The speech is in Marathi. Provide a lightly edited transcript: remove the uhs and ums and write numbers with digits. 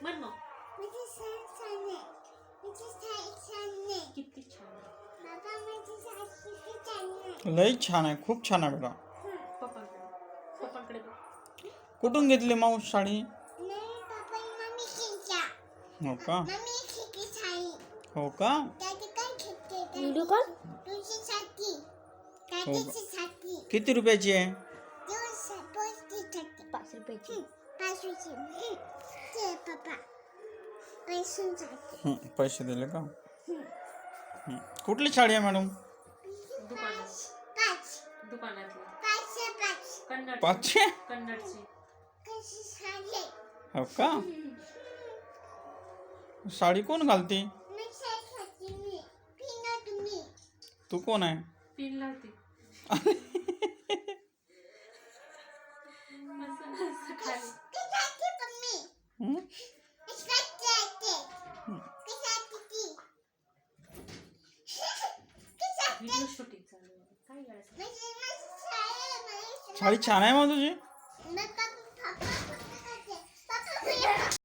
म्हण मग. माझी साडी छान आहे. माझी साडी छान आहे. किती छान आहे. बाबा माझी साडी किती छान आहे. लई छान आहे, खूप छान आहे बेटा. पप्पांकडे बघ. कुठून घेतली माऊस साडी? नाही बाबा मम्मी किंचा. हो का? मम्मी किती साडी. हो का? दादी काय घेते? Video call? तुझी साडी. दादीची साडी. किती रुपयाची आहे? पोस्टी साडी. 5 रुपयाची. 5 रुपये. ते पप्पा. पैशांसाठी. पैसे दिले का? कुठली साडी आहे मॅडम? दुकानातली. 5. कन्नड. 500? कन्नडची. कशी साडी. हो का? साडी कोण घालते? मी साडी मी. पिना तुम्ही. तू कोण आहे? पिन लावते. असं खाली. कशाची मम्मी. हं? कशाची. कशाची. कशाची. व्हिडिओ शूटिंग चालू आहे. काय करायचं? माझी साडी. साडी छान आहे मग तुझी? बाबा